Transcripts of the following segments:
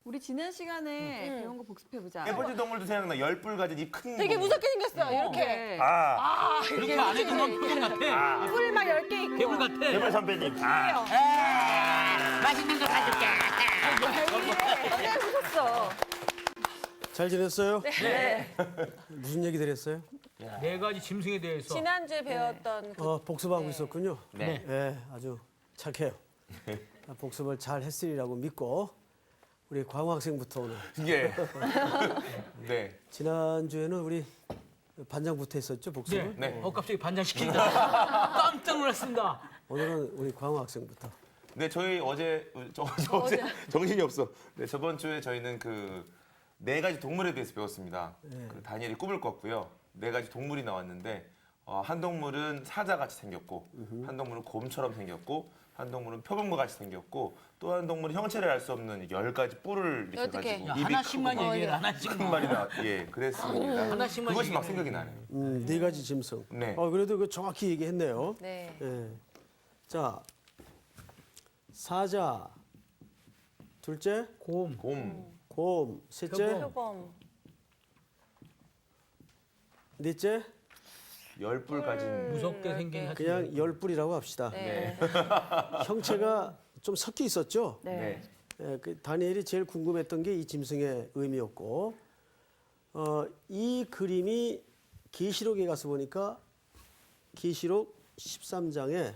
우리 지난 시간에 배운 거 복습해보자. 네 번째 동물도 생각나. 10뿔 가진 이 큰 되게 동물. 무섭게 생겼어요. 이렇게. 네. 그렇게 안 해도 넌 표정 같아. 뿔 막 10개 있고. 괴물 같아. 개발 선배님. 맛있는 거 사줄게. 네, 무섭어. 잘 지냈어요? 네. 무슨 얘기들 했어요? 4가지 짐승에 대해서. 지난주에 배웠던 그 복습하고 있었군요. 네. 네, 아주 착해요. 복습을 잘 했으리라고 믿고 우리 광호 학생부터 오늘. 예. 네. 지난주에는 우리 반장부터 했었죠, 복습을? 네. 네. 갑자기 반장시킨다. 깜짝 놀랐습니다. 오늘은 우리 광호 학생부터. 네, 저희 어제 정신이 없어. 네, 저번 주에 저희는 그 4가지 동물에 대해서 배웠습니다. 그 다니엘이 꿈을 꿨고요. 4가지 동물이 나왔는데 한 동물은 사자같이 생겼고, 한 동물은 곰처럼 생겼고, 한 동물은 표범과 같이 생겼고, 또 한 동물은 형체를 알 수 없는 10가지 뿔을 이렇게 12개. 가지고 야, 입이 하나씩만 크고 막 얘기해. 하나씩만. 큰 말이 나왔. 예, 그랬습니다. 하나씩만 그것이 막 얘기해. 생각이 나네요. 4가지 짐승. 네. 그래도 그 정확히 얘기했네요. 네. 예. 자, 사자. 둘째, 곰. 곰, 셋째, 표범. 표범. 넷째, 10뿔 가진. 무섭게 생긴 하트. 그냥 10뿔이라고 합시다. 네. 형체가 좀 섞여 있었죠. 네. 예, 그 다니엘이 제일 궁금했던 게 이 짐승의 의미였고, 이 그림이 계시록에 가서 보니까 계시록 13장에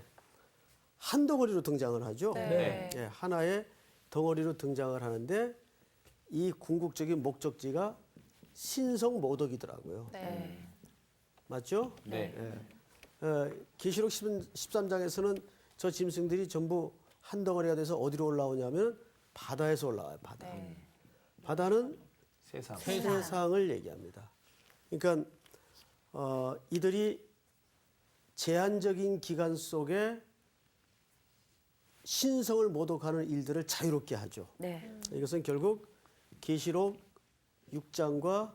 한 덩어리로 등장을 하죠. 네. 예, 하나의 덩어리로 등장을 하는데 이 궁극적인 목적지가 신성 모독이더라고요. 네. 맞죠? 네. 계시록 13장에서는 저 짐승들이 전부 한 덩어리가 돼서 어디로 올라오냐면 바다에서 올라와요. 바다. 네. 바다는 세상. 세상을 얘기합니다. 그러니까 이들이 제한적인 기간 속에 신성을 모독하는 일들을 자유롭게 하죠. 네. 이것은 결국 계시록 6장과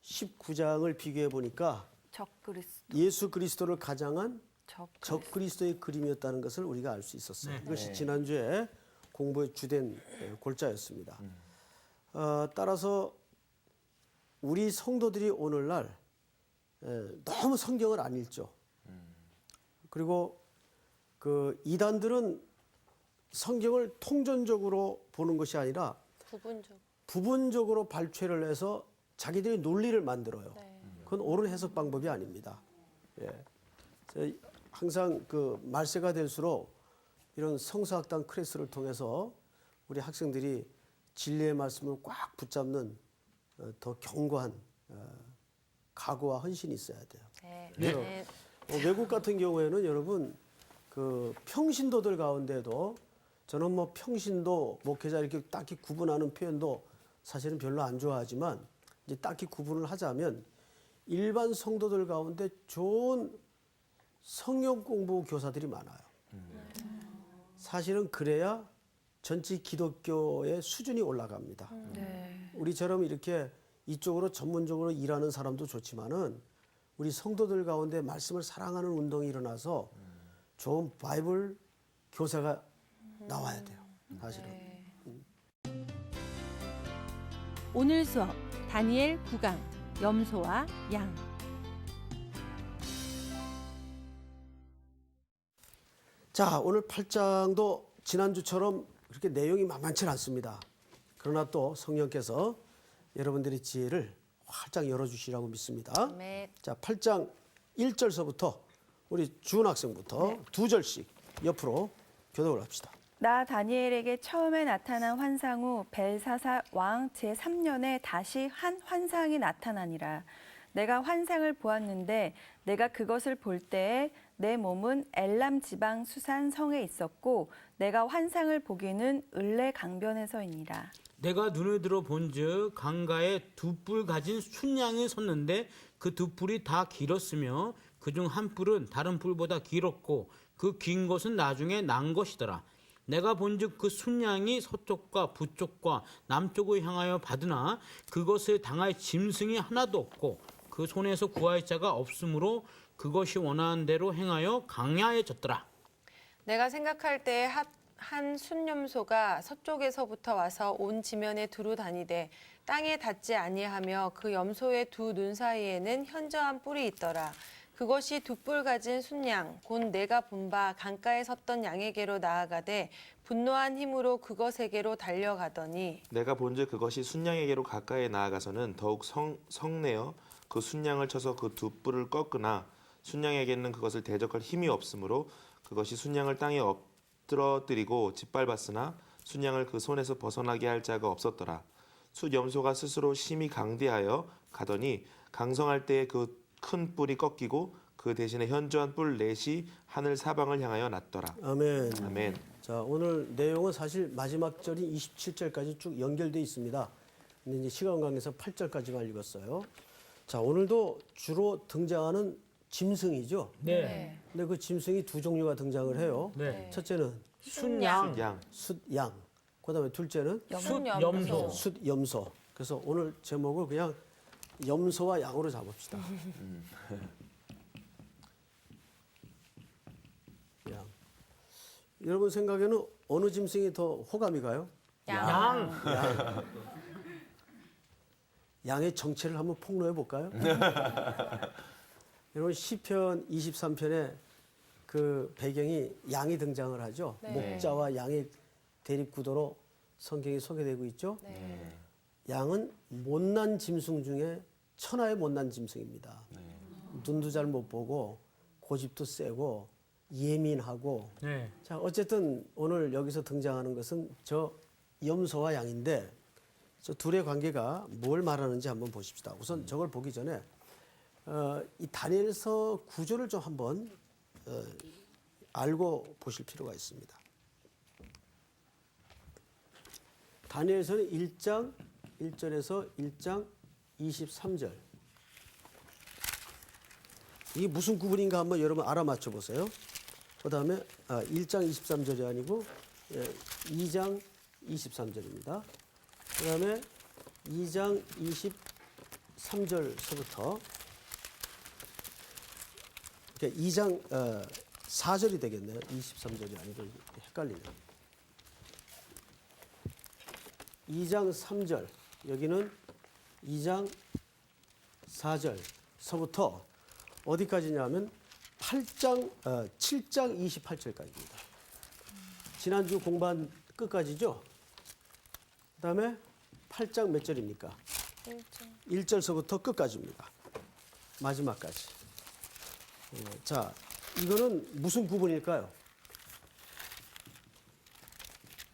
19장을 비교해 보니까 적그리스도. 예수 그리스도를 가장한 적그리스도. 적그리스도의 그림이었다는 것을 우리가 알 수 있었어요. 네. 이것이 지난주에 공부의 주된 골자였습니다. 따라서 우리 성도들이 오늘날 너무 성경을 안 읽죠. 그리고 그 이단들은 성경을 통전적으로 보는 것이 아니라 부분적. 부분적으로 발췌를 해서 자기들의 논리를 만들어요. 네. 그건 옳은 해석 방법이 아닙니다. 예. 항상 그 말세가 될수록 이런 성서학당 클래스를 통해서 우리 학생들이 진리의 말씀을 꽉 붙잡는 더 견고한 각오와 헌신이 있어야 돼요. 네. 그래서 네. 외국 같은 경우에는 여러분 그 평신도들 가운데도 저는 뭐 평신도 목회자 이렇게 딱히 구분하는 표현도 사실은 별로 안 좋아하지만 이제 딱히 구분을 하자면 일반 성도들 가운데 좋은 성경 공부 교사들이 많아요. 사실은 그래야 전체 기독교의 수준이 올라갑니다. 네. 우리처럼 이렇게 이쪽으로 전문적으로 일하는 사람도 좋지만은 우리 성도들 가운데 말씀을 사랑하는 운동이 일어나서 좋은 바이블 교사가 나와야 돼요. 사실은. 네. 오늘 수업 다니엘 9강 염소와 양. 자, 오늘 8장도 지난주처럼 그렇게 내용이 만만치 않습니다. 그러나 또 성령께서 여러분들의 지혜를 활짝 열어주시라고 믿습니다. 네. 자, 8장 1절서부터 우리 주은 학생부터 2절씩 옆으로 교독을 합시다. 나 다니엘에게 처음에 나타난 환상 후 벨사사 왕 제3년에 다시 한 환상이 나타나니라. 내가 환상을 보았는데 내가 그것을 볼 때에 내 몸은 엘람 지방 수산 성에 있었고 내가 환상을 보기는 을레 강변에서이니라. 내가 눈을 들어 본즉 강가에 2뿔 가진 순양이 섰는데 그 2뿔이 다 길었으며 그중 한 뿔은 다른 뿔보다 길었고 그 긴 것은 나중에 난 것이더라. 내가 본즉 그 순양이 서쪽과 북쪽과 남쪽을 향하여 받으나 그것을 당할 짐승이 하나도 없고 그 손에서 구할 자가 없으므로 그것이 원하는 대로 행하여 강야에 졌더라. 내가 생각할 때에 한 순염소가 서쪽에서부터 와서 온 지면에 두루 다니되 땅에 닿지 아니하며 그 염소의 두 눈 사이에는 현저한 뿔이 있더라. 그것이 두 뿔 가진 순양 곧 내가 본 바 강가에 섰던 양에게로 나아가되 분노한 힘으로 그것에게로 달려가더니 내가 본즉 그것이 순양에게로 가까이 나아가서는 더욱 성내어 그 순양을 쳐서 그 두 뿔을 꺾으나 순양에게는 그것을 대적할 힘이 없으므로 그것이 순양을 땅에 엎드러뜨리고 짓밟았으나 순양을 그 손에서 벗어나게 할 자가 없었더라. 숫염소가 스스로 심히 강대하여 가더니 강성할 때에 그 큰 뿔이 꺾이고 그 대신에 현저한 뿔 넷이 하늘 사방을 향하여 났더라. 아멘. 아멘. 자, 오늘 내용은 사실 마지막 절이 27절까지 쭉 연결되어 있습니다. 근데 이제 시간 관계에서 8절까지만 읽었어요. 자, 오늘도 주로 등장하는 짐승이죠. 네. 근데 그 짐승이 두 종류가 등장을 해요. 네. 첫째는 순양, 양. 숫양. 그다음에 둘째는 숫염소. 숫염소. 그래서 오늘 제목을 그냥 염소와 양으로 잡읍시다. 양. 여러분 생각에는 어느 짐승이 더 호감이 가요? 양. 양의 정체를 한번 폭로해 볼까요? 여러분 시편 23편에 그 배경이 양이 등장을 하죠. 목자와 양의 대립 구도로 성경이 소개되고 있죠. 양은 못난 짐승 중에 천하의 못난 짐승입니다. 눈도 잘 못 보고 고집도 세고 예민하고. 네. 자, 어쨌든 오늘 여기서 등장하는 것은 저 염소와 양인데 저 둘의 관계가 뭘 말하는지 한번 보십시다. 우선 저걸 보기 전에 이 다니엘서 구조를 좀 한번 알고 보실 필요가 있습니다. 다니엘서는 1장 1절에서 1장 23절. 이게 무슨 구분인가 한번 여러분 알아맞혀 보세요. 그 다음에 1장 23절이 아니고 2장 23절입니다. 그 다음에 2장 23절서부터 그러니까 2장 4절이 되겠네요. 23절이 아니고 헷갈리네요. 2장 3절 여기는 2장 4절서부터 어디까지냐면 7장 28절까지입니다. 지난주 공부한 끝까지죠. 그다음에 8장 몇 절입니까? 1절서부터 끝까지입니다. 마지막까지. 자, 이거는 무슨 구분일까요?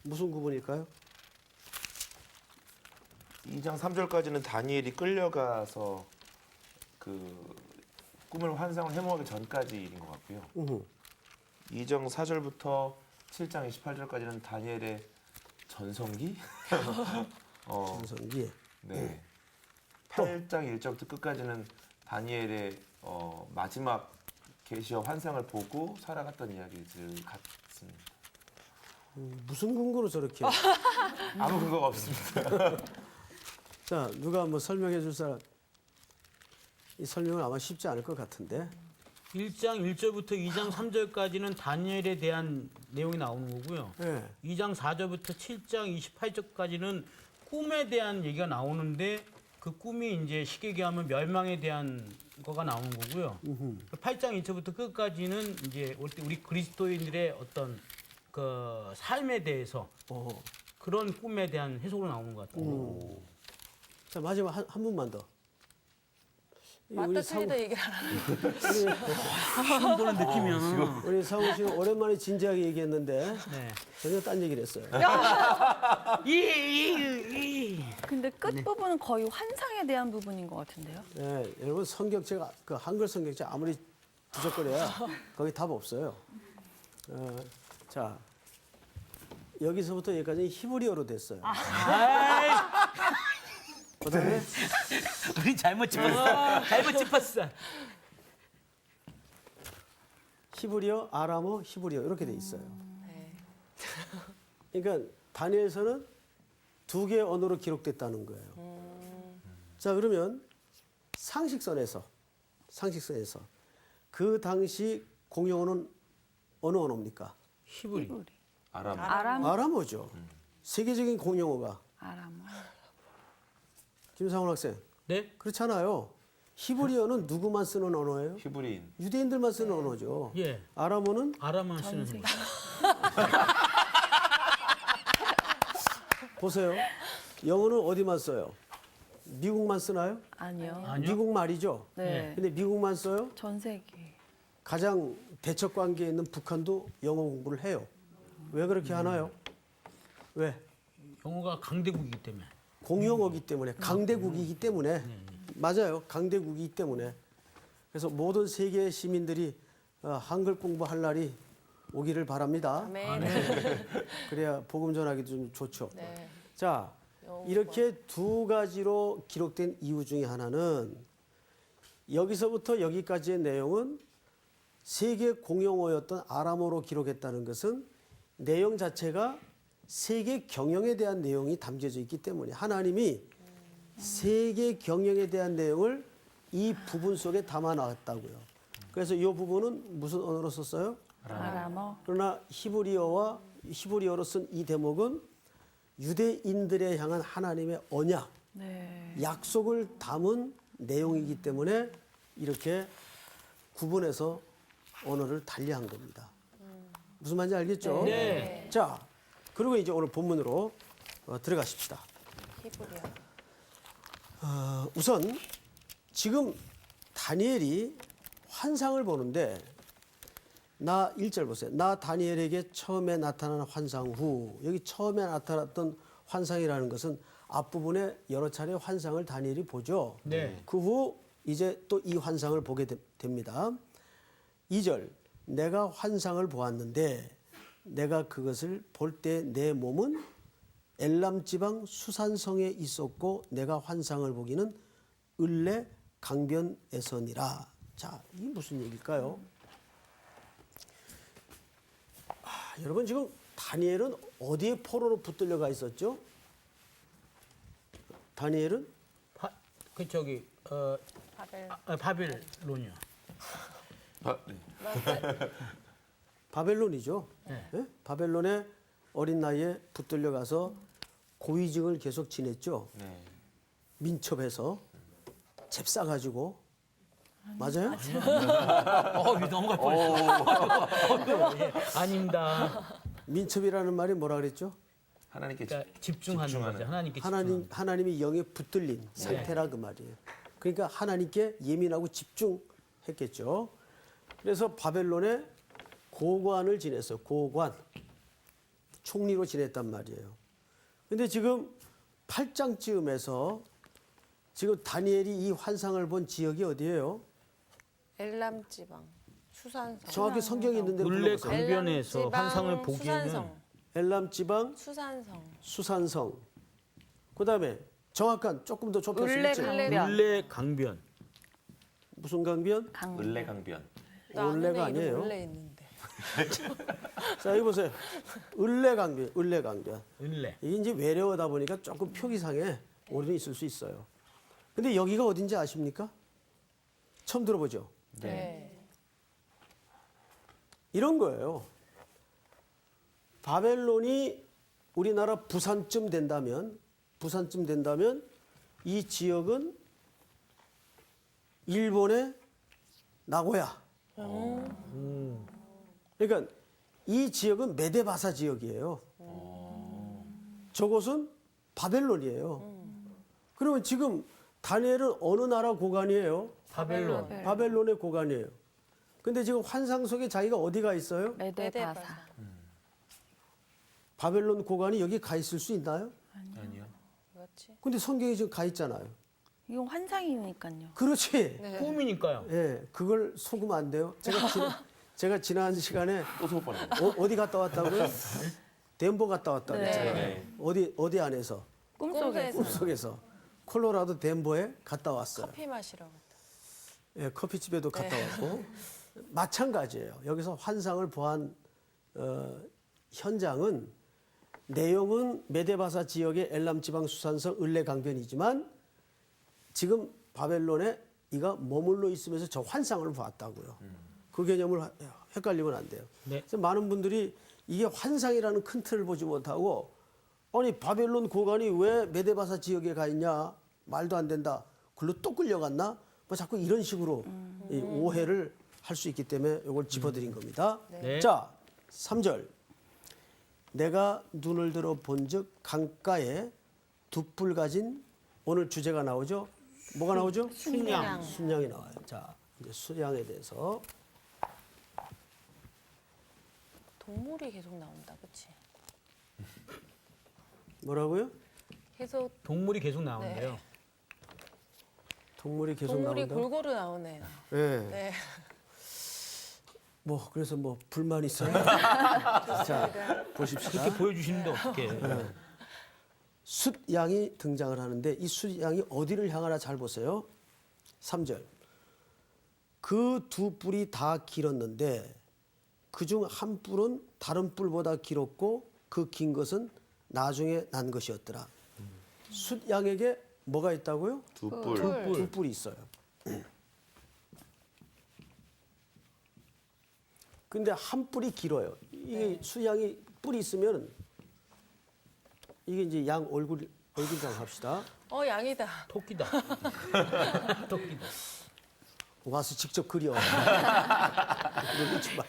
무슨 구분일까요? 2장 3절까지는 다니엘이 끌려가서 그 꿈을 환상을 해모하기 전까지 일인 것 같고요. 2장 4절부터 7장 28절까지는 다니엘의 전성기? 전성기. 네. 8장 1절부터 끝까지는 다니엘의 마지막 계시와 환상을 보고 살아갔던 이야기들 같습니다. 무슨 근거로 저렇게? 아무 근거가 없습니다. 자, 누가 한번 설명해 줄 사람? 이 설명은 아마 쉽지 않을 것 같은데. 1장 1절부터 2장 3절까지는 다니엘에 대한 내용이 나오는 거고요. 네. 2장 4절부터 7장 28절까지는 꿈에 대한 얘기가 나오는데 그 꿈이 이제 쉽게 얘기하면 멸망에 대한 거가 나오는 거고요. 8장 1절부터 끝까지는 이제 우리 그리스도인들의 어떤 그 삶에 대해서 그런 꿈에 대한 해석으로 나오는 것 같아요. 자, 마지막 한 분만 더. 맞다 틀리다 얘기를 안 하는 처음 보는 느낌이야. 우리 상우 씨는 오랜만에 진지하게 얘기했는데 네. 전혀 딴 얘기를 했어요. 근데 끝부분은 거의 환상에 대한 부분인 것 같은데요. 네, 여러분 성경책 그 한글 성경책 아무리 뒤적거려야 거기 답 없어요. 자, 여기서부터 여기까지 히브리어로 됐어요. 그다음에 우리 잘못 짚었어. 잘못 짚었어. 히브리어, 아람어, 히브리어 이렇게 돼 있어요. 그러니까 다니엘서는 두 개의 언어로 기록됐다는 거예요. 자, 그러면 상식선에서 그 당시 공용어는 어느 언어입니까? 히브리. 아람. 아람. 아람어죠. 세계적인 공용어가. 아람어. 김상훈 학생. 네? 그렇잖아요. 히브리어는 누구만 쓰는 언어예요? 히브리인. 유대인들만 쓰는 언어죠. 예. 아람어는 아람어 쓰는 거. 보세요. 영어는 어디만 써요? 미국만 쓰나요? 아니요. 아니요. 미국 말이죠. 네. 근데 미국만 써요? 전 세계. 가장 대척 관계에 있는 북한도 영어 공부를 해요. 왜 그렇게 하나요? 왜? 영어가 강대국이기 때문에. 공용어기 때문에, 강대국이기 때문에. 맞아요. 강대국이기 때문에. 그래서 모든 세계 시민들이 한글 공부할 날이 오기를 바랍니다. 아멘. 그래야 복음 전하기도 좀 좋죠. 네. 자, 이렇게 두 가지로 기록된 이유 중에 하나는 여기서부터 여기까지의 내용은 세계 공용어였던 아람어로 기록했다는 것은 내용 자체가 세계 경영에 대한 내용이 담겨져 있기 때문에 하나님이 세계 경영에 대한 내용을 이 부분 속에 담아 놨다고요. 그래서 이 부분은 무슨 언어로 썼어요? 아람어. 그러나 히브리어로 쓴 이 대목은 유대인들에 향한 하나님의 언약, 네. 약속을 담은 내용이기 때문에 이렇게 구분해서 언어를 달리한 겁니다. 무슨 말인지 알겠죠? 네. 자, 그리고 이제 오늘 본문으로 들어가십시다. 히브리어. 우선 지금 다니엘이 환상을 보는데 나 1절 보세요. 나 다니엘에게 처음에 나타난 환상 후. 여기 처음에 나타났던 환상이라는 것은 앞부분에 여러 차례 환상을 다니엘이 보죠. 네. 그 후 이제 또 이 환상을 보게 됩니다. 2절 내가 환상을 보았는데 내가 그것을 볼 때 내 몸은 엘람 지방 수산성에 있었고 내가 환상을 보기는 을레 강변에서니라. 자, 이게 무슨 얘기일까요? 여러분 지금 다니엘은 어디에 포로로 붙들려가 있었죠? 다니엘은 그 저기 바벨. 바벨론이요. 네. 바벨론이죠. 네. 예? 바벨론에 어린 나이에 붙들려가서 고위직을 계속 지냈죠. 네. 민첩해서 잽싸가지고 맞아요? 넘어갈 뻔했어. 예. 아닙니다. 민첩이라는 말이 뭐라 그랬죠? 하나님께 그러니까 집중하는 거죠. 하나님께 하나님이 영에 붙들린 상태라 그 말이에요. 그러니까 하나님께 예민하고 집중했겠죠. 그래서 바벨론에 고관을 지냈어요. 고관. 총리로 지냈단 말이에요. 근데 지금 8장쯤에서 지금 다니엘이 이 환상을 본 지역이 어디예요? 엘람 지방. 수산성. 정확히 성경에 있는 대로 을레 불러보세요. 강변에서 엘람 지방 환상을 보기에는 수산성. 엘람 지방 수산성. 수산성. 그다음에 정확한 조금 더 좁혀서 을레 읽죠. 강변. 을레 강변. 무슨 강변? 을레 강변. 을레가 아니에요. 을레 있는데. 자, 여기 보세요. 을레 강변, 을레 강변. 을레. 이게 이제 외래어다 보니까 조금 표기상에 오류는 있을 수 있어요. 근데 여기가 어딘지 아십니까? 처음 들어보죠? 네. 이런 거예요. 바벨론이 우리나라 부산쯤 된다면 이 지역은 일본의 나고야. 그러니까 이 지역은 메데바사 지역이에요. 저곳은 바벨론이에요. 그러면 지금 다니엘은 어느 나라 고관이에요? 바벨론. 바벨론의 고관이에요. 근데 지금 환상 속에 자기가 어디가 있어요? 메데바사. 바벨론 고관이 여기 가 있을 수 있나요? 아니요. 그렇지. 근데 성경에 지금 가 있잖아요. 이건 환상이니까요. 그렇지. 꿈이니까요. 예, 그걸 속으면 안 돼요. 제가 지난 시간에 또 속을 뻔했네. 어디 갔다 왔다고요? 덴버 갔다 왔다 그랬잖아요. 네. 어디 안에서? 꿈속에서. 꿈속에서. 콜로라도 덴버에 갔다 왔어요. 커피 마시러 갔다. 예, 커피집에도 갔다 왔고 마찬가지예요. 여기서 환상을 보한 현장은 내용은 메데바사 지역의 엘람 지방 수산성 을레 강변이지만 지금 바벨론에 이가 머물러 있으면서 저 환상을 보았다고요. 그 개념을 헷갈리면 안 돼요. 네. 그래서 많은 분들이 이게 환상이라는 큰 틀을 보지 못하고 아니 바벨론 고관이 왜 메데바사 지역에 가 있냐 말도 안 된다. 글로 또 끌려갔나? 뭐 자꾸 이런 식으로 이 오해를 할 수 있기 때문에 이걸 짚어드린 겁니다. 네. 자, 3절. 내가 눈을 들어 본즉 강가에 두 뿔 가진 오늘 주제가 나오죠. 뭐가 나오죠? 순양. 순양이 나와요. 자, 이제 순양에 대해서 동물이 계속 나온다, 그렇지? 뭐라고요? 계속 동물이 계속 나오는데요. 동물이 계속 동물이 나온다. 골고루 나오네요. 네. 네. 뭐 그래서 뭐 불만 있어요? 자, 보십시다. 그렇게 보여주시는데 어떻게? 숫양이 등장을 하는데 이 숫양이 어디를 향하나 잘 보세요. 3절. 그 두 뿔이 다 길었는데 그중 한 뿔은 다른 뿔보다 길었고 그 긴 것은 나중에 난 것이었더라. 숫양에게 뭐가 있다고요? 두 뿔. 두 뿔이 있어요. 근데 한 뿔이 길어요. 이게 수양이 뿔이 있으면 이게 이제 양 얼굴장 합시다. 양이다. 토끼다. 토끼다. 와서 직접 그려. 그러지 마.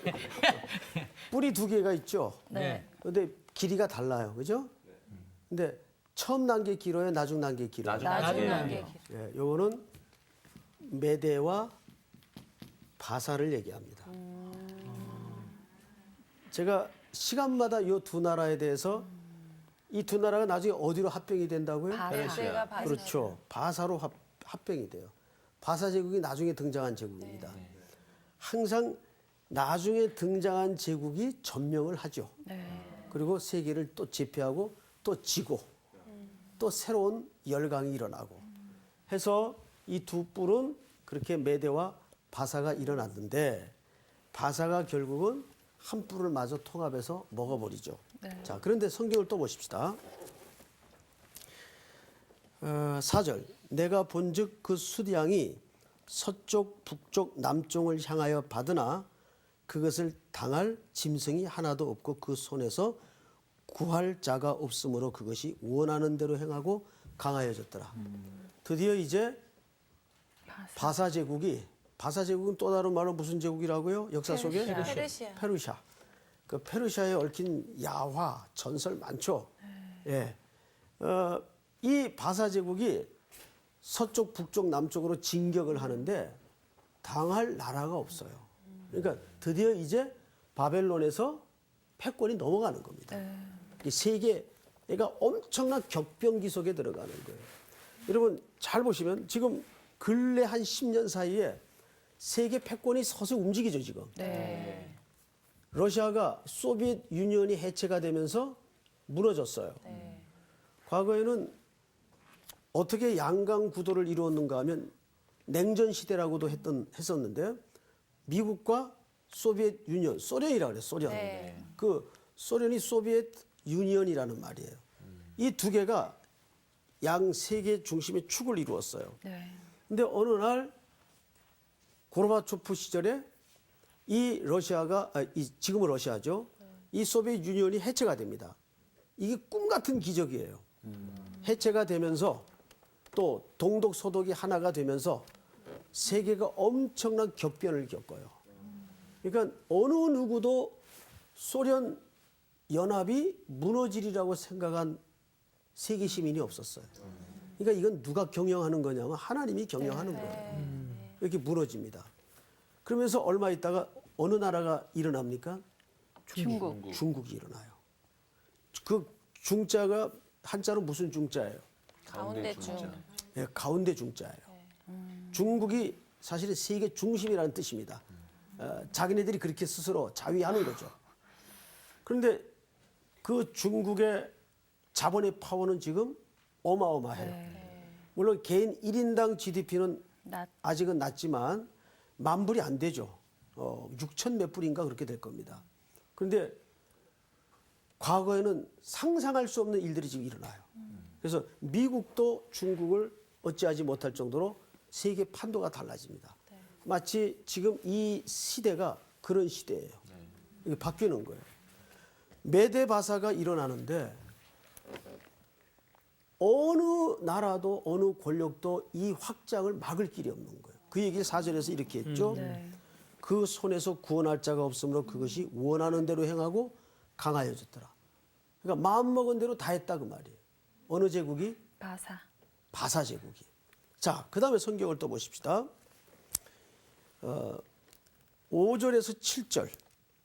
뿔이 두 개가 있죠. 네. 근데 길이가 달라요. 그죠? 근데 처음 난 게 길어요, 나중 난 게 길어요. 나중에 나중에. 예, 요거는 메대와 바사를 얘기합니다. 제가 시간마다 이 두 나라에 대해서 이 두 나라가 나중에 어디로 합병이 된다고요? 바사가 바사. 그렇죠. 바사로 합병이 돼요. 바사 제국이 나중에 등장한 제국입니다. 항상 나중에 등장한 제국이 점령을 하죠. 그리고 세계를 또 제패하고 또 지고 또 새로운 열강이 일어나고 해서 이 두 뿔은 그렇게 메대와 바사가 일어났는데 바사가 결국은 한 뿔을 마저 통합해서 먹어버리죠. 자, 그런데 성경을 또 보십시다. 4절. 내가 본즉 그 숫양이 서쪽, 북쪽, 남쪽을 향하여 받으나 그것을 당할 짐승이 하나도 없고 그 손에서 구할 자가 없으므로 그것이 원하는 대로 행하고 강하여졌더라. 드디어 이제 바사 제국은 또 다른 말로 무슨 제국이라고요? 역사 속에 페르시아. 페르시아. 그 페르시아에 얽힌 야화 전설 많죠. 예. 이 바사 제국이 서쪽, 북쪽, 남쪽으로 진격을 하는데 당할 나라가 없어요. 그러니까 드디어 이제 바벨론에서 패권이 넘어가는 겁니다. 이 세계가 엄청난 격변기 속에 들어가는 거예요. 여러분 잘 보시면 지금 근래 한 10년 사이에 세계 패권이 서서히 움직이죠 지금. 러시아가 소비에트 유니언이 해체가 되면서 무너졌어요. 과거에는 어떻게 양강 구도를 이루었는가 하면 냉전 시대라고도 했었는데 미국과 소비에트 유니언, 소련이라고 그래요. 소련. 그 소련이 소비에트 유니언이라는 말이에요. 이 두 개가 양 세계 중심의 축을 이루었어요. 근데 어느 날 고르바초프 시절에 이 러시아가 지금은 러시아죠. 이 소비에트 유니언이 해체가 됩니다. 이게 꿈 같은 기적이에요. 해체가 되면서 또 동독 서독이 하나가 되면서 세계가 엄청난 격변을 겪어요. 그러니까 어느 누구도 소련 연합이 무너지리라고 생각한 세계 시민이 없었어요. 그러니까 이건 누가 경영하는 거냐면 하나님이 경영하는 거예요. 이렇게 무너집니다. 그러면서 얼마 있다가 어느 나라가 일어납니까? 중국이 일어나요. 그 중자가 한자로 무슨 중자예요? 가운데 중. 예, 가운데 중자예요. 중국이 사실은 세계 중심이라는 뜻입니다. 자기네들이 그렇게 스스로 자위하는 거죠. 그런데 그 중국의 자본의 파워는 지금 어마어마해요. 물론 개인 1인당 GDP는 아직은 낮지만 만 불이 안 되죠. 6천 몇 불인가 그렇게 될 겁니다. 그런데 과거에는 상상할 수 없는 일들이 지금 일어나요. 그래서 미국도 중국을 어찌하지 못할 정도로 세계 판도가 달라집니다. 마치 지금 이 시대가 그런 시대예요. 이게 바뀌는 거예요. 메데바사가 일어나는데 어느 나라도 어느 권력도 이 확장을 막을 길이 없는 거예요. 그 얘기를 4절에서 이렇게 했죠. 그 손에서 구원할 자가 없으므로 그것이 원하는 대로 행하고 강하여졌더라. 그러니까 마음먹은 대로 다 했다 그 말이에요. 어느 제국이? 바사 제국이. 자, 그 다음에 성경을 또 보십시다. 5절에서 7절.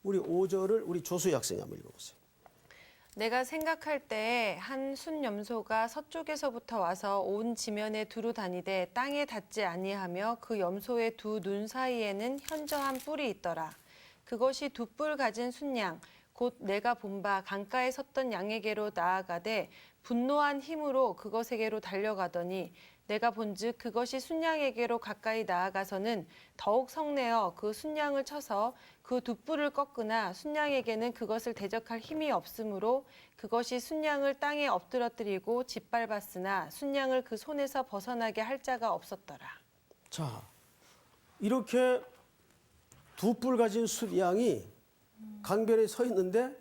우리 5절을 우리 조수희 학생이 한번 읽어보세요. 내가 생각할 때에 한 순염소가 서쪽에서부터 와서 온 지면에 두루 다니되 땅에 닿지 아니하며 그 염소의 두 눈 사이에는 현저한 뿔이 있더라. 그것이 두 뿔 가진 순양 곧 내가 본 바 강가에 섰던 양에게로 나아가되 분노한 힘으로 그것에게로 달려가더니 내가 본즉 그것이 순양에게로 가까이 나아가서는 더욱 성내어 그 순양을 쳐서 그 두 뿔을 꺾으나 순양에게는 그것을 대적할 힘이 없으므로 그것이 순양을 땅에 엎드러뜨리고 짓밟았으나 순양을 그 손에서 벗어나게 할 자가 없었더라. 자, 이렇게 두 뿔 가진 숫양이 강변에 서 있는데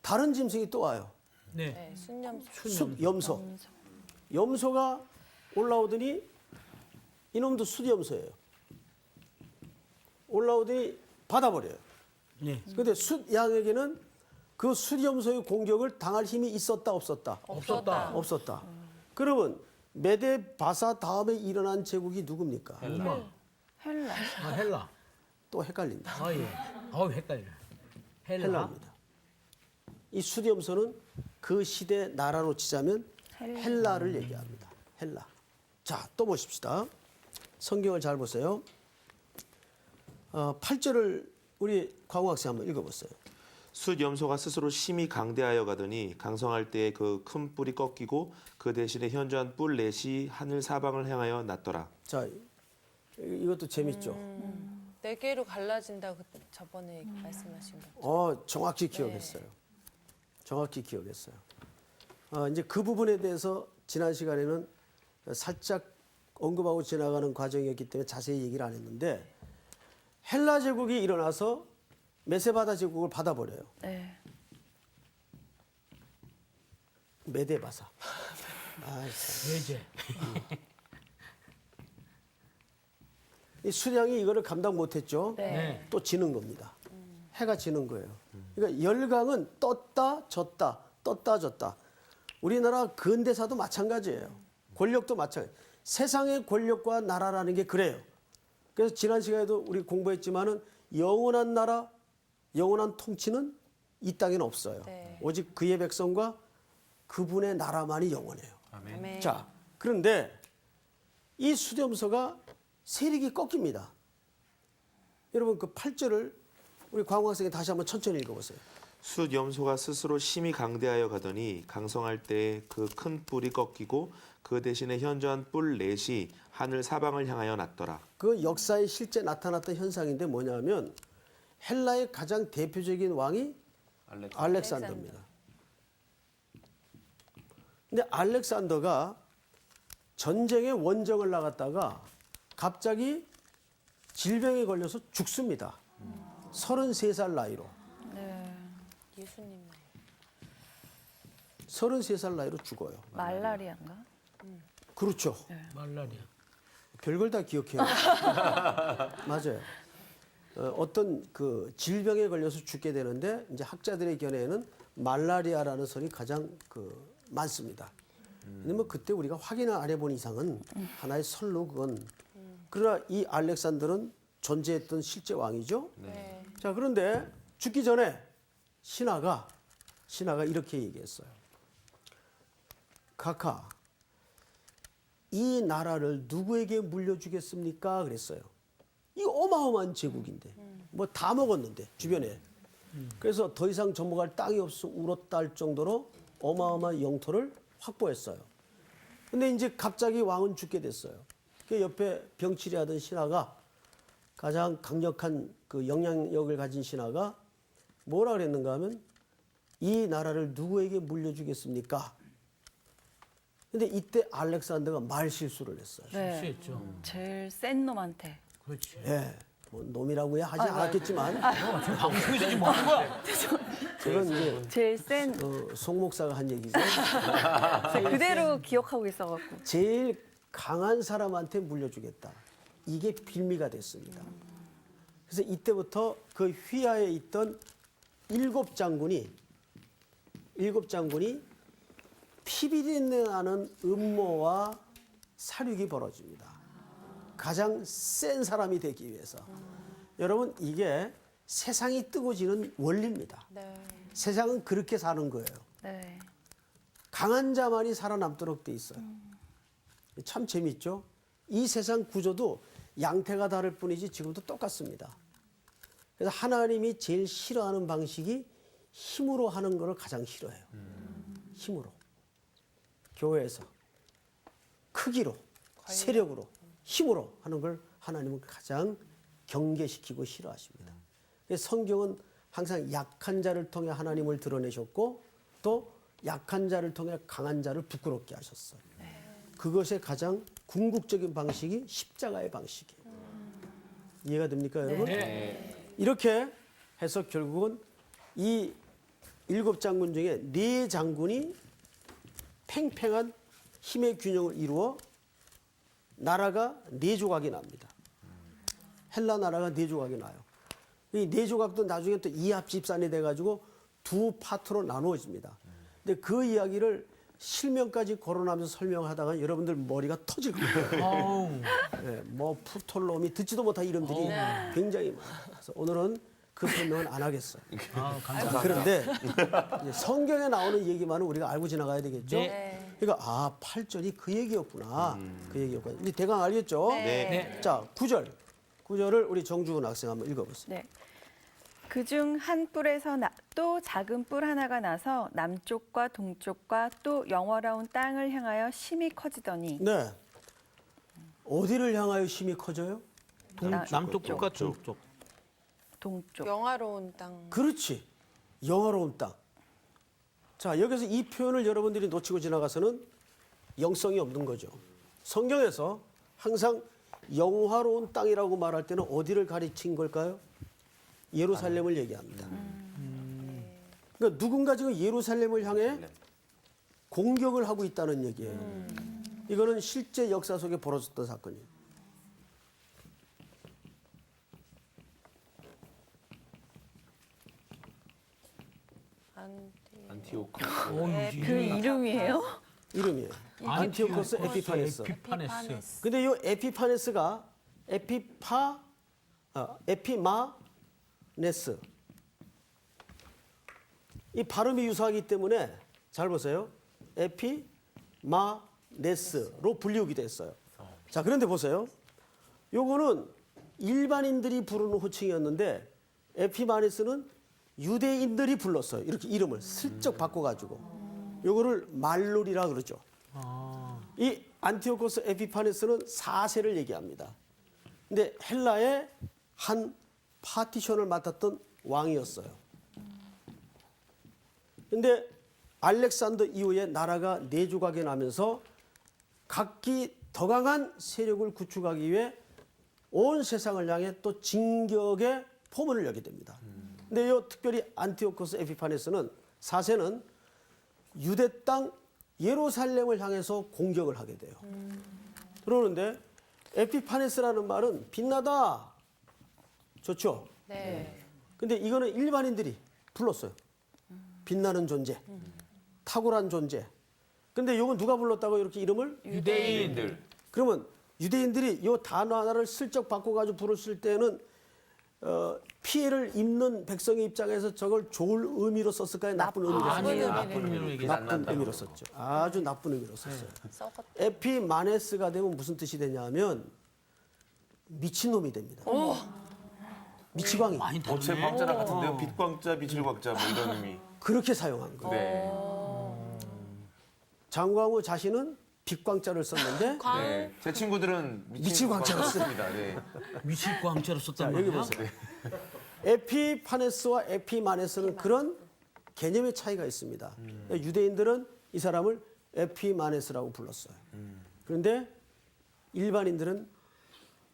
다른 짐승이 또 와요. 네. 순염소. 숫염소. 염소가 올라오더니 이놈도 숫염소예요. 올라오더니 받아버려요. 네. 그런데 숫양에게는 그 숫염소의 공격을 당할 힘이 있었다 없었다? 없었다. 없었다. 그러면 메데바사 다음에 일어난 제국이 누굽니까? 헬라. 헬라. 또 헷갈린다. 아, 예. 헷갈려. 헬라입니다. 이 숫염소는 그 시대 나라로 치자면 헬라를 얘기합니다. 헬라. 자, 또 보십시다. 성경을 잘 보세요. 8절을 우리 광우 학생 한번 읽어보세요. 숫 염소가 스스로 심히 강대하여 가더니 강성할 때에 그 큰 뿔이 꺾이고 그 대신에 현저한 뿔 넷이 하늘 사방을 향하여 났더라. 자, 이것도 재밌죠. 네 개로 갈라진다고 저번에 말씀하신 거. 정확히 기억했어요. 정확히 기억했어요. 이제 그 부분에 대해서 지난 시간에는 살짝 언급하고 지나가는 과정이었기 때문에 자세히 얘기를 안 했는데 헬라 제국이 일어나서 메세바다 제국을 받아버려요. 네. 메데바사. 예제. 이 수량이 이거를 감당 못했죠. 네. 또 지는 겁니다. 해가 지는 거예요. 그러니까 열강은 떴다 졌다 떴다 졌다. 우리나라 근대사도 마찬가지예요. 권력도 마찬가지. 세상의 권력과 나라라는 게 그래요. 그래서 지난 시간에도 우리 공부했지만은 영원한 나라, 영원한 통치는 이 땅에는 없어요. 네. 오직 그의 백성과 그분의 나라만이 영원해요. 아멘. 자, 그런데 이 숫염소가 세력이 꺾입니다. 여러분 그 8절을 우리 광우 학생이 다시 한번 천천히 읽어보세요. 숫 염소가 스스로 심히 강대하여 가더니 강성할 때에 그 큰 뿔이 꺾이고 그 대신에 현저한 뿔 넷이 하늘 사방을 향하여 났더라. 그 역사에 실제 나타났던 현상인데 뭐냐면 헬라의 가장 대표적인 왕이 알렉산더입니다. 근데 알렉산더가 전쟁에 원정을 나갔다가 갑자기 질병에 걸려서 죽습니다. 33살 나이로. 예수님 나이. 33살 나이로 죽어요. 말라리아인가? 그렇죠. 말라리아. 별걸 다 기억해요. 맞아요. 어떤 그 질병에 걸려서 죽게 되는데 이제 학자들의 견해에는 말라리아라는 설이 가장 많습니다. 근데 뭐 그때 우리가 확인을 안 해본 이상은 하나의 설로 그건. 그러나 이 알렉산더는 존재했던 실제 왕이죠. 네. 자, 그런데 죽기 전에 신하가 이렇게 얘기했어요. 카카, 이 나라를 누구에게 물려주겠습니까? 그랬어요. 이거 어마어마한 제국인데 뭐 다 먹었는데 주변에. 그래서 더 이상 접목할 땅이 없어 울었다 할 정도로 어마어마한 영토를 확보했어요. 근데 이제 갑자기 왕은 죽게 됐어요. 그 옆에 병치리 하던 신하가 가장 강력한 그 영향력을 가진 신하가 뭐라 그랬는가 하면 이 나라를 누구에게 물려주겠습니까? 근데 이때 알렉산더가 말 실수를 했어요. 실수했죠. 제일 센 놈한테. 그렇지. 예, 뭐 놈이라고야 하지 않았겠지만 방송에서 지금 뭐 하는 거야? 그건 이제 제일 센 송 목사가 한 얘기죠. 그대로 기억하고 있어갖고. 제일 강한 사람한테 물려주겠다. 이게 빌미가 됐습니다. 그래서 이때부터 그 휘하에 있던 7장군이 피비린내 나는 음모와 사륙이 벌어집니다. 가장 센 사람이 되기 위해서. 여러분 이게 세상이 뜨거워지는 원리입니다. 네. 세상은 그렇게 사는 거예요. 네. 강한 자만이 살아남도록 돼 있어요. 참 재밌죠? 이 세상 구조도 양태가 다를 뿐이지 지금도 똑같습니다. 그래서 하나님이 제일 싫어하는 방식이 힘으로 하는 것을 가장 싫어해요. 힘으로. 교회에서 크기로, 세력으로, 힘으로 하는 걸 하나님은 가장 경계시키고 싫어하십니다. 그래서 성경은 항상 약한 자를 통해 하나님을 드러내셨고 또 약한 자를 통해 강한 자를 부끄럽게 하셨어요. 그것의 가장 궁극적인 방식이 십자가의 방식이에요. 이해가 됩니까, 여러분? 이렇게 해서 결국은 이 7장군 중에 4장군이 팽팽한 힘의 균형을 이루어 나라가 4조각이 납니다. 헬라 나라가 4조각이 나요. 이 4조각도 나중에 또 이합집산이 돼가지고 두 파트로 나누어집니다. 근데 그 이야기를 실명까지 거론하면서 설명하다가 여러분들 머리가 터질 거예요. 네, 뭐 푸톨로미 듣지도 못한 이름들이 굉장히 많아요. 그래서 오늘은 그 설명은 안 하겠어요. 감사합니다. 그런데 이제 성경에 나오는 얘기만은 우리가 알고 지나가야 되겠죠. 네. 그러니까 8절이 그 얘기였구나. 그 얘기였구나. 이제 대강 알겠죠? 네. 자, 9절을 우리 정주근 학생 한번 읽어보세요. 네. 그중 한 뿔에서 또 작은 뿔 하나가 나서 남쪽과 동쪽과 또 영화로운 땅을 향하여 심히 커지더니 네. 어디를 향하여 심이 커져요? 남쪽과 동쪽. 동쪽. 영화로운 땅. 그렇지. 영화로운 땅. 자, 여기서 이 표현을 여러분들이 놓치고 지나가서는 영성이 없는 거죠. 성경에서 항상 영화로운 땅이라고 말할 때는 어디를 가리친 걸까요? 예루살렘을 얘기합니다. 그러니까 누군가 지금 예루살렘을 향해 공격을 하고 있다는 얘기예요. 이거는 실제 역사 속에 벌어졌던 사건이에요. 안티오크. 그 이름이에요? 이름이에요. 안티오코스 에피파네스. 에피파네스. 근데 이 에피파네스가 에피마네스. 이 발음이 유사하기 때문에 잘 보세요. 에피마네스로 불리우기도 했어요. 자, 그런데 보세요. 요거는 일반인들이 부르는 호칭이었는데 에피마네스는 유대인들이 불렀어요. 이렇게 이름을 슬쩍 바꿔가지고. 요거를 말놀이라 그러죠. 이 안티오코스 에피파네스는 4세를 얘기합니다. 근데 헬라의 한 파티션을 맡았던 왕이었어요. 근데 알렉산더 이후에 나라가 4조각이 나면서 각기 더 강한 세력을 구축하기 위해 온 세상을 향해 또 진격의 포문을 열게 됩니다. 근데 이 특별히 안티오코스 에피파네스는 4세는 유대 땅 예루살렘을 향해서 공격을 하게 돼요. 그러는데 에피파네스라는 말은 빛나다. 좋죠? 네. 근데 이거는 일반인들이 불렀어요. 빛나는 존재, 탁월한 존재. 근데 이건 누가 불렀다고 이렇게 이름을? 유대인들. 그러면 유대인들이 이 단어 하나를 슬쩍 바꿔가지고 부르실 때는 피해를 입는 백성의 입장에서 저걸 좋은 의미로 썼을까요? 나쁜 의미로 썼을까요? 나쁜 의미로 얘기해. 나쁜 의미로 썼죠. 아주 나쁜 의미로 썼어요. 썩었. 에피마네스가 되면 무슨 뜻이 되냐면 미친놈이 됩니다. 미치광이. 많이 어제 다르네. 광자랑 같은데요. 빛광자, 빛을광자 뭐 이런 의미. 그렇게 사용한 거예요. 네. 장광후 자신은 빛광자를 썼는데 네. 제 친구들은 미칠 광자로 썼습니다. 네. 미칠 광자로 썼단 자, 여기 말이야. 보세요. 에피파네스와 에피마네스는 그런 개념의 차이가 있습니다. 유대인들은 이 사람을 에피마네스라고 불렀어요. 그런데 일반인들은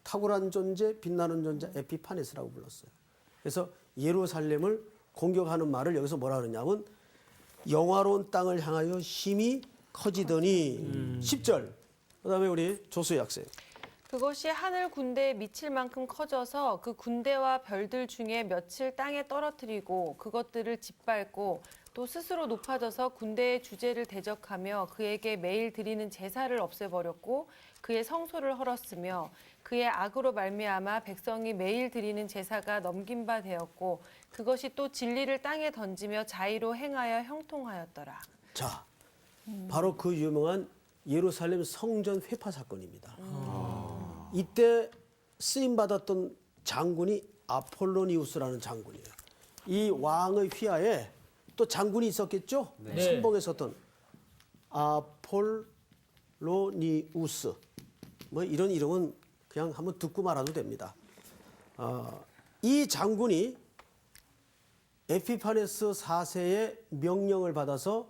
탁월한 존재, 빛나는 존재 에피파네스라고 불렀어요. 그래서 예루살렘을 공격하는 말을 여기서 뭐라 그러냐면 영화로운 땅을 향하여 힘이 커지더니 10절. 그다음에 우리 조수희 학생. 그것이 하늘 군대에 미칠 만큼 커져서 그 군대와 별들 중에 며칠 땅에 떨어뜨리고 그것들을 짓밟고 또 스스로 높아져서 군대의 주제를 대적하며 그에게 매일 드리는 제사를 없애버렸고 그의 성소를 헐었으며 그의 악으로 말미암아 백성이 매일 드리는 제사가 넘긴 바 되었고 그것이 또 진리를 땅에 던지며 자의로 행하여 형통하였더라. 자, 바로 그 유명한 예루살렘 성전 회파 사건입니다. 이때 쓰임 받았던 장군이 아폴로니우스라는 장군이에요. 이 왕의 휘하에 또 장군이 있었겠죠? 선봉했었던 아폴로니우스. 뭐 이런 이름은 그냥 한번 듣고 말아도 됩니다. 이 장군이 에피파네스 4세의 명령을 받아서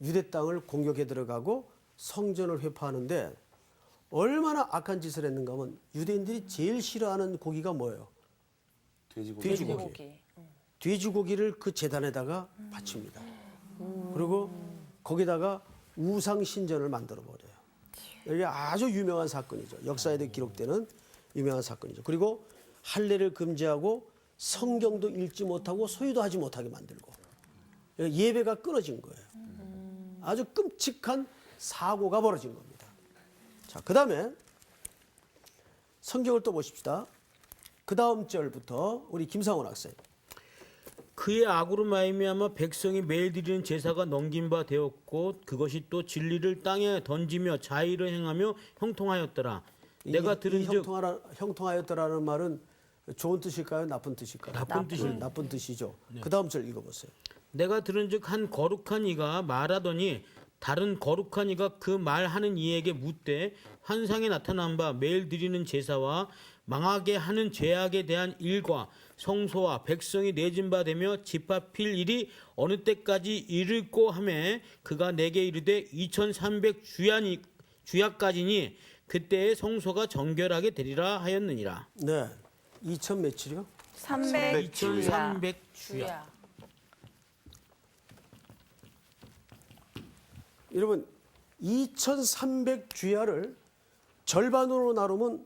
유대 땅을 공격해 들어가고 성전을 회파하는데 얼마나 악한 짓을 했는가 하면 유대인들이 제일 싫어하는 고기가 뭐예요? 돼지고기. 돼지고기를 그 제단에다가 바칩니다. 그리고 거기다가 우상 신전을 만들어 버려요. 이게 아주 유명한 사건이죠. 역사에 기록되는 유명한 사건이죠. 그리고 할례를 금지하고 성경도 읽지 못하고 소유도 하지 못하게 만들고 예배가 끊어진 거예요. 아주 끔찍한 사고가 벌어진 겁니다. 자, 그다음에 성경을 또 보십시다. 그 다음 절부터 우리 김상원 학생. 그의 악으로 말미암아 백성이 매일 드리는 제사가 넘긴 바 되었고 그것이 또 진리를 땅에 던지며 자의를 행하며 형통하였더라. 내가 들은즉 형통하였더라는 말은 좋은 뜻일까요? 나쁜 뜻일까요? 나쁜 뜻입니다. 나쁜 뜻이죠. 그 다음 절 읽어보세요. 내가 들은즉 한 거룩한 이가 말하더니 다른 거룩한 이가 그 말하는 이에게 묻되 환상에 나타난 바 매일 드리는 제사와 망하게 하는 죄악에 대한 일과 성소와 백성이 내진 바 되며 짓밟힐 일이 어느 때까지 이를꼬 하매 그가 내게 이르되 2300 주야까지니 그때의 성소가 정결하게 되리라 하였느니라. 네, 2000 며칠이요? 300 주야. 2300 주야. 주야. 여러분 2300 주야를 절반으로 나누면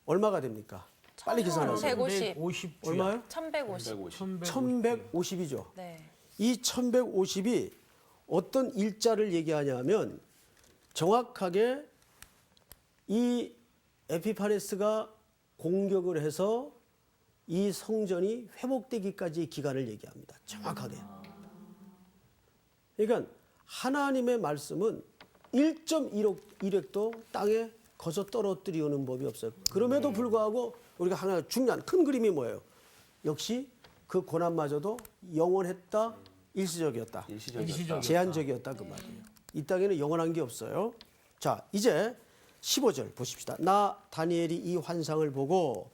얼마가 됩니까? 빨리 계산하세요. 150. 얼마요? 1150. 1150이죠. 네. 이 1150이 어떤 일자를 얘기하냐면 정확하게 이 에피파네스가 공격을 해서 이 성전이 회복되기까지의 기간을 얘기합니다. 정확하게. 그러니까 하나님의 말씀은 1.1억도 땅에 거저 떨어뜨리는 법이 없어요. 그럼에도 불구하고 우리가 하나 중요한 큰 그림이 뭐예요? 역시 그 고난마저도 영원했다, 일시적이었다. 제한적이었다 그 말이에요. 이 땅에는 영원한 게 없어요. 자, 이제 15절 보십시다. 나 다니엘이 이 환상을 보고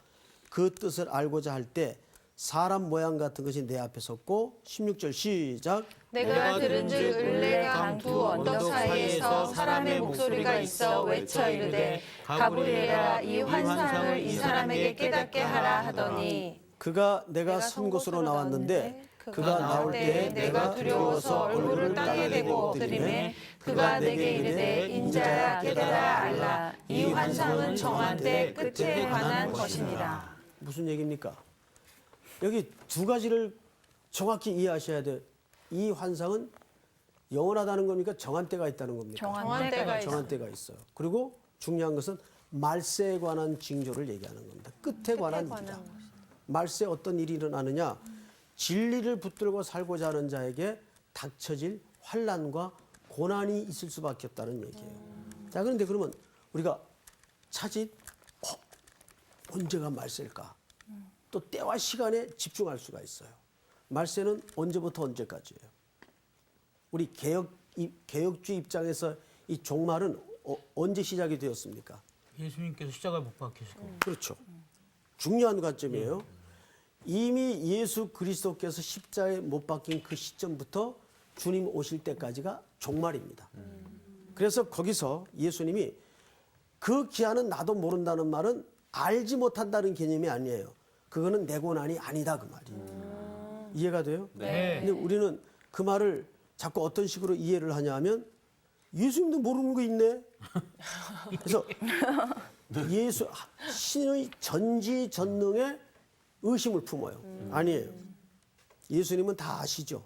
그 뜻을 알고자 할 때 사람 모양 같은 것이 내 앞에 섰고 16절 시작. 내가 들은즉 을레가 두 언덕 사이에서 사람의 목소리가 있어 외쳐 이르되 가브리엘아 이 환상을 이 사람에게 깨닫게 하라 하더니 그가 내가 선 곳으로 나왔는데 그가 나올 때 내가 두려워서 얼굴을 땅에 대고 엎드리매 그가 내게 이르되 인자야 깨달아 알라 이 환상은 정한 때 끝에 관한 것이니라. 무슨 얘기입니까? 여기 두 가지를 정확히 이해하셔야 돼요. 이 환상은 영원하다는 겁니까? 정한 때가 있다는 겁니까? 정한 때가 있어. 정한 때가 있어요. 그리고 중요한 것은 말세에 관한 징조를 얘기하는 겁니다. 끝에 관한 일이다. 말세에 어떤 일이 일어나느냐? 진리를 붙들고 살고자 하는 자에게 닥쳐질 환난과 고난이 있을 수밖에 없다는 얘기예요. 자, 그런데 그러면 우리가 차짓 언제가 말세일까? 또 때와 시간에 집중할 수가 있어요. 말세는 언제부터 언제까지예요? 우리 개혁주의 입장에서 이 종말은 언제 시작이 되었습니까? 예수님께서 십자가에 못 박히실 겁니다. 그렇죠. 중요한 관점이에요. 이미 예수 그리스도께서 십자가에 못 박힌 그 시점부터 주님 오실 때까지가 종말입니다. 그래서 거기서 예수님이 그 기한은 나도 모른다는 말은 알지 못한다는 개념이 아니에요. 그거는 내 고난이 아니다 그 말이에요. 이해가 돼요? 네. 근데 우리는 그 말을 자꾸 어떤 식으로 이해를 하냐 하면 예수님도 모르는 거 있네. 그래서 예수 신의 전지전능에 의심을 품어요. 아니에요. 예수님은 다 아시죠.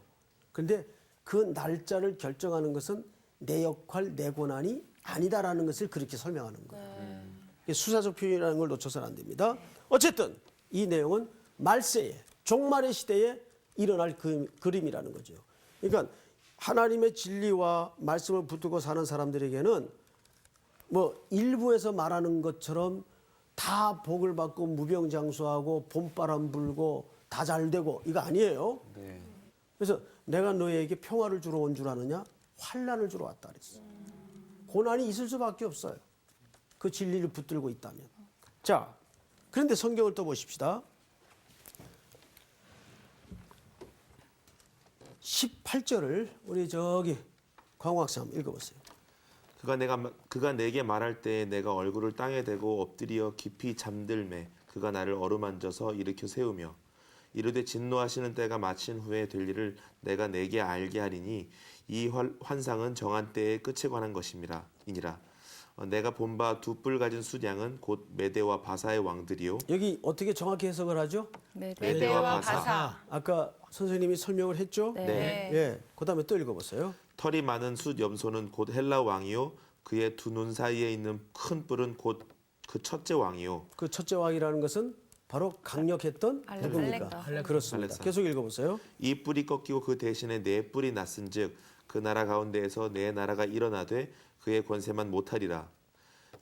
그런데 그 날짜를 결정하는 것은 내 역할, 내 권한이 아니다라는 것을 그렇게 설명하는 거예요. 수사적 표현이라는 걸 놓쳐서는 안 됩니다. 어쨌든 이 내용은 말세에 종말의 시대에 일어날 그림이라는 거죠. 그러니까 하나님의 진리와 말씀을 붙들고 사는 사람들에게는 뭐 일부에서 말하는 것처럼 다 복을 받고 무병장수하고 봄바람 불고 다 잘되고 이거 아니에요. 네. 그래서 내가 너희에게 평화를 주러 온 줄 아느냐? 환난을 주러 왔다 그랬어. 고난이 있을 수밖에 없어요. 그 진리를 붙들고 있다면. 자, 그런데 성경을 또 보십시다. 18절을 우리 저기 광학사 한번 읽어보세요. 그가 내게 말할 때 내가 얼굴을 땅에 대고 엎드려 깊이 잠들매 그가 나를 어루만져서 일으켜 세우며 이르되 진노하시는 때가 마친 후에 될 일을 내가 내게 알게 하리니 이 환상은 정한 때의 끝에 관한 것이니라. 내가 본 바 두 뿔 가진 숫양은 곧 메대와 바사의 왕들이요. 여기 어떻게 정확히 해석을 하죠? 메대와 바사. 아까 선생님이 설명을 했죠? 네. 예. 그다음에 또 읽어보세요. 털이 많은 숫 염소는 곧 헬라 왕이요 그의 두 눈 사이에 있는 큰 뿔은 곧 그 첫째 왕이요. 그 첫째 왕이라는 것은 바로 강력했던 누굽니까? 그렇습니다. 알렉산더. 계속 읽어보세요. 이 뿔이 꺾이고 그 대신에 네 뿔이 났은즉 그 나라 가운데에서 네 나라가 일어나되 그의 권세만 못하리라.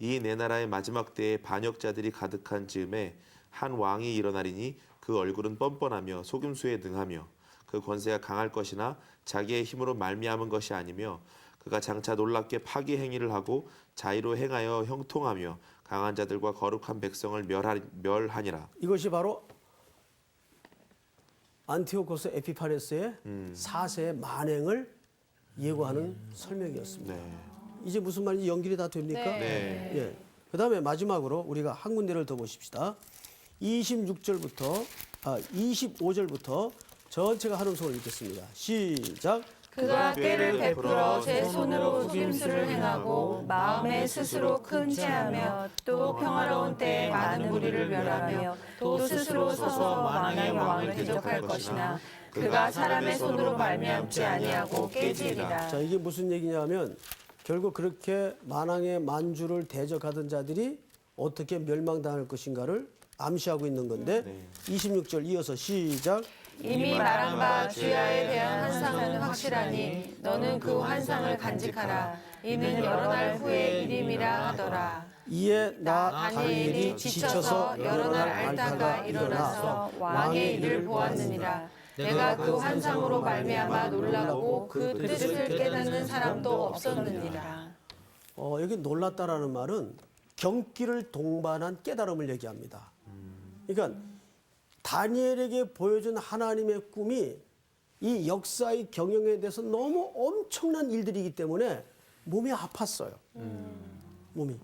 이 네 나라의 마지막 때에 반역자들이 가득한 즈음에 한 왕이 일어나리니 그 얼굴은 뻔뻔하며 속임수에 능하며 그 권세가 강할 것이나 자기의 힘으로 말미암은 것이 아니며 그가 장차 놀랍게 파기 행위를 하고 자의로 행하여 형통하며 강한 자들과 거룩한 백성을 멸하니라. 이것이 바로 안티오코스 에피파네스의 4세의 만행을 예고하는 설명이었습니다. 네. 이제 무슨 말인지 연결이 다 됩니까? 네. 예. 그다음에 마지막으로 우리가 한 군데를 더 보십시다. 25절부터 전체가 한 음성을 읽겠습니다. 시작. 그가 꾀를 베풀어 제 손으로 속임수를 행하고 마음에 스스로 큰 체하며 또 평화로운 때에 많은 무리를 멸하며 또 스스로 서서 만왕의 왕을 대적할 것이나 그가 사람의 손으로 말미암지 아니하고 깨지리라. 자, 이게 무슨 얘기냐면 결국 그렇게 만왕의 만주를 대적하던 자들이 어떻게 멸망당할 것인가를 암시하고 있는 건데 26절 이어서 시작. 이미 말한 바 주야에 대한 환상은 확실하니 너는 그 환상을 간직하라. 이는 여러 날 후에 일임이라 하더라. 이에 나 다니엘이 지쳐서 여러 날 앓다가 일어나서 왕의 일을 보았느니라. 내가 그 환상으로 말미암아 놀라고 그 뜻을 깨닫는 사람도 없었느니라. 여기 놀랐다라는 말은 경기를 동반한 깨달음을 얘기합니다. 그러니까 다니엘에게 보여준 하나님의 꿈이 이 역사의 경영에 대해서 너무 엄청난 일들이기 때문에 몸이 아팠어요. 몸이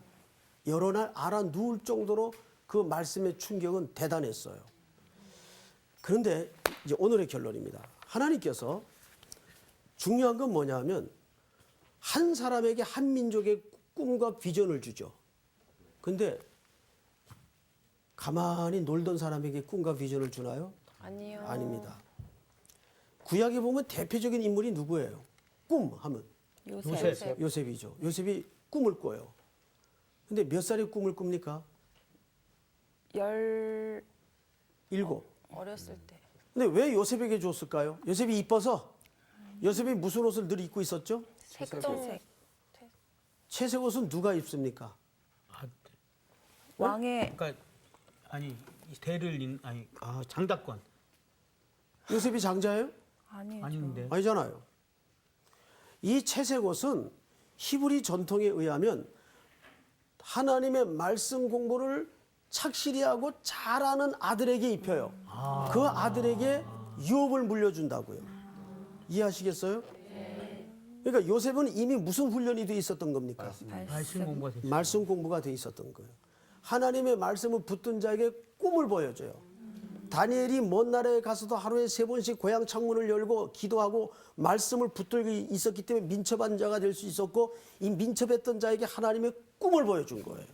여러 날 알아 누울 정도로 그 말씀의 충격은 대단했어요. 그런데 이제 오늘의 결론입니다. 하나님께서 중요한 건 뭐냐면 한 사람에게 한 민족의 꿈과 비전을 주죠. 근데 가만히 놀던 사람에게 꿈과 비전을 주나요? 아니요. 아닙니다. 구약에 보면 대표적인 인물이 누구예요? 꿈 하면 요셉. 요셉이죠. 요셉이 꿈을 꿔요. 근데 몇 살에 꿈을 꿉니까? 17. 어렸을 때. 근데 왜 요셉에게 줬을까요? 요셉이 이뻐서? 요셉이 무슨 옷을 늘 입고 있었죠? 색동. 채색 옷은 누가 입습니까? 왕의 그러니까 아니 대를 장다권 요셉이 장자예요? 아니죠. 아닌데. 아니잖아요. 이 채색 옷은 히브리 전통에 의하면 하나님의 말씀 공부를 착실히 하고 잘하는 아들에게 입혀요. 그 아들에게 유업을 물려준다고요. 이해하시겠어요? 그러니까 요셉은 이미 무슨 훈련이 돼 있었던 겁니까? 말씀 공부가 됐어요. 말씀 공부가 돼 있었던 거예요. 하나님의 말씀을 붙든 자에게 꿈을 보여줘요. 다니엘이 먼 나라에 가서도 하루에 3번씩 고향 창문을 열고 기도하고 말씀을 붙들고 있었기 때문에 민첩한 자가 될 수 있었고 이 민첩했던 자에게 하나님의 꿈을 보여준 거예요.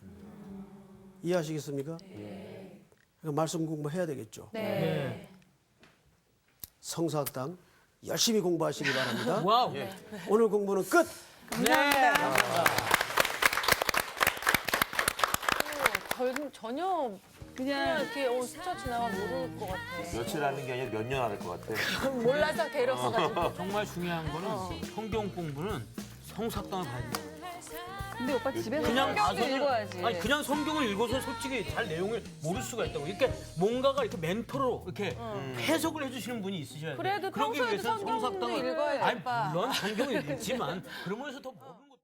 이해하시겠습니까? 그러니까 말씀 공부해야 되겠죠. 네. 성사학당 열심히 공부하시기 바랍니다. 와우. 오늘 공부는 끝! 전혀 그냥 이렇게 스쳐 지나가 모를 것 같아. 며칠 하는 게 아니라 몇 년 할 것 같아. 몰라서 데렸어가지고. 정말 중요한 거는 성경 공부는 성사학당을 가야 돼요. 근데 오빠 집에서 그냥 성경도 가서는 읽어야지. 아니 그냥 성경을 읽어서 솔직히 잘 내용을 모를 수가 있다고. 이렇게 뭔가가 이렇게 멘토로 이렇게 해석을 해주시는 분이 있으셔야 돼요. 그래도 그러기 평소에도 위해서는 성경도 성사학당을 읽어야지, 아니 오빠. 물론 성경을 읽지만 그러면서 더 모르는 거.